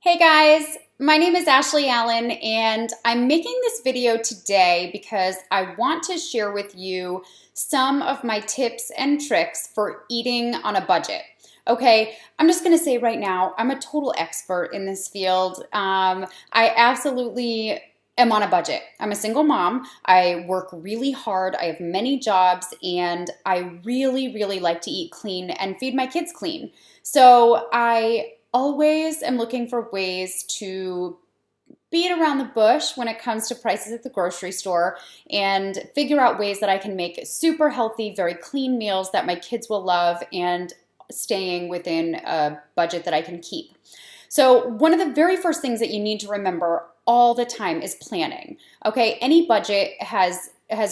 Hey guys, my name is Ashley Allen and I'm making this video today because I want to share with you some of my tips and tricks for eating on a budget. Okay, I'm just gonna say right now, I'm a total expert in this field. I absolutely am on a budget. I'm a single mom. I work really hard. I have many jobs and I really like to eat clean and feed my kids clean. So I always am looking for ways to beat around the bush when it comes to prices at the grocery store and figure out ways that I can make super healthy, very clean meals that my kids will love and staying within a budget that I can keep. So one of the very first things that you need to remember all the time is planning. Okay, any budget has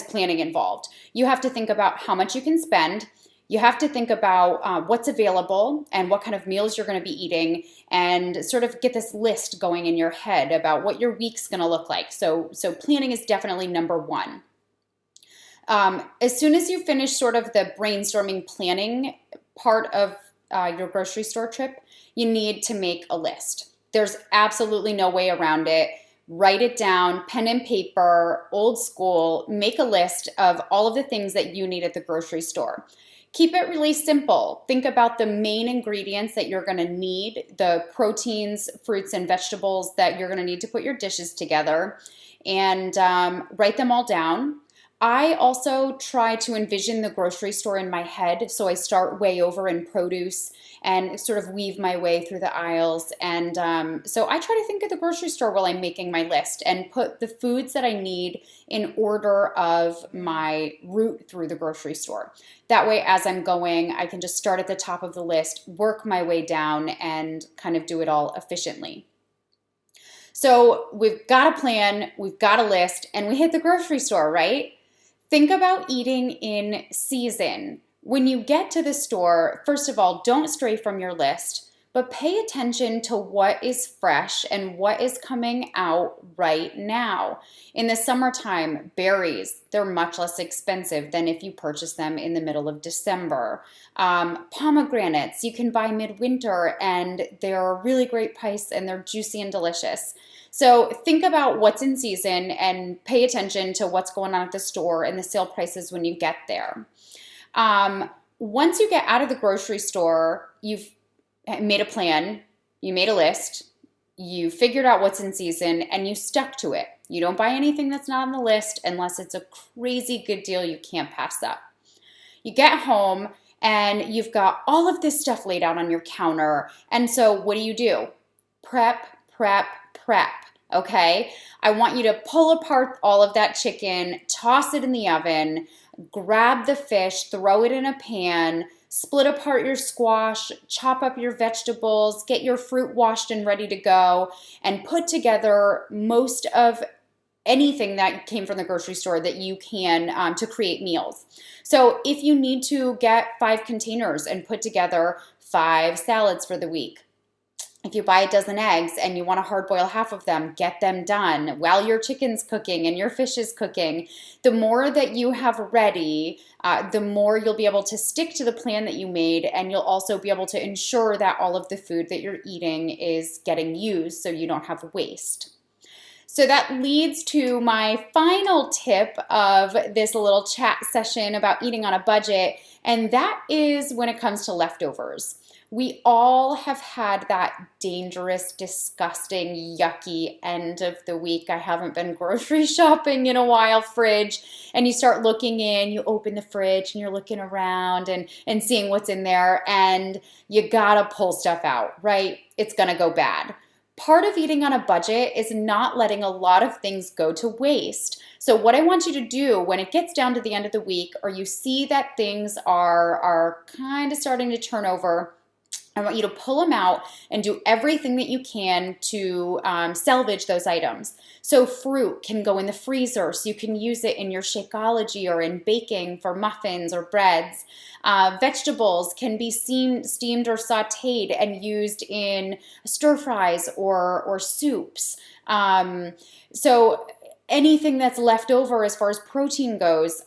planning involved. You have to think about how much you can spend. You have to think about what's available and what kind of meals you're going to be eating and sort of get this list going in your head about what your week's going to look like. So planning is definitely number one. As soon as you finish sort of the brainstorming planning part of your grocery store trip, you need to make a list. There's absolutely no way around it. Write it down, pen and paper, old school, make a list of all of the things that you need at the grocery store. Keep it really simple. Think about the main ingredients that you're going to need, the proteins, fruits, and vegetables that you're going to need to put your dishes together, and write them all down. I also try to envision the grocery store in my head, so I start way over in produce and sort of weave my way through the aisles. And so I try to think of the grocery store while I'm making my list and put the foods that I need in order of my route through the grocery store. That way, as I'm going, I can just start at the top of the list, work my way down, and kind of do it all efficiently. So we've got a plan, we've got a list, and we hit the grocery store, right? Think about eating in season. When you get to the store, first of all, don't stray from your list, but pay attention to what is fresh and what is coming out right now. In the summertime, berries, they're much less expensive than if you purchase them in the middle of December. Pomegranates, you can buy midwinter and they're a really great price and they're juicy and delicious. So think about what's in season and pay attention to what's going on at the store and the sale prices when you get there. Once you get out of the grocery store, you've made a plan, you made a list, you figured out what's in season, and you stuck to it. You don't buy anything that's not on the list unless it's a crazy good deal you can't pass up. You get home and you've got all of this stuff laid out on your counter. And so what do? Prep. Okay? I want you to pull apart all of that chicken, toss it in the oven, grab the fish, throw it in a pan, split apart your squash, chop up your vegetables, get your fruit washed and ready to go, and put together most of anything that came from the grocery store that you can to create meals. So if you need to get 5 containers and put together 5 salads for the week, if you buy a dozen eggs and you want to hard boil half of them, get them done while your chicken's cooking and your fish is cooking. The more that you have ready, the more you'll be able to stick to the plan that you made, and you'll also be able to ensure that all of the food that you're eating is getting used so you don't have waste. So that leads to my final tip of this little chat session about eating on a budget, and that is when it comes to leftovers. We all have had that dangerous, disgusting, yucky end of the week. I haven't been grocery shopping in a while, fridge. And you start looking in, you open the fridge and you're looking around and seeing what's in there, and you gotta pull stuff out, right? It's gonna go bad. Part of eating on a budget is not letting a lot of things go to waste. So what I want you to do when it gets down to the end of the week, or you see that things are kind of starting to turn over, I want you to pull them out and do everything that you can to salvage those items. So fruit can go in the freezer, so you can use it in your Shakeology or in baking for muffins or breads. Vegetables can be steamed or sauteed and used in stir fries or soups. So anything that's left over as far as protein goes,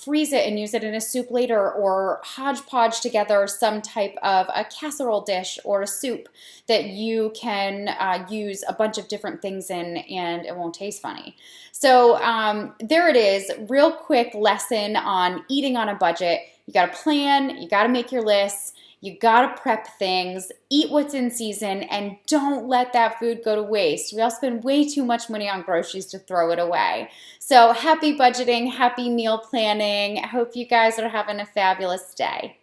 freeze it and use it in a soup later, or hodgepodge together some type of a casserole dish or a soup that you can use a bunch of different things in and it won't taste funny. So there it is, real quick lesson on eating on a budget. You got to plan, you got to make your lists, you gotta prep things, eat what's in season, and don't let that food go to waste. We all spend way too much money on groceries to throw it away. So happy budgeting, happy meal planning. I hope you guys are having a fabulous day.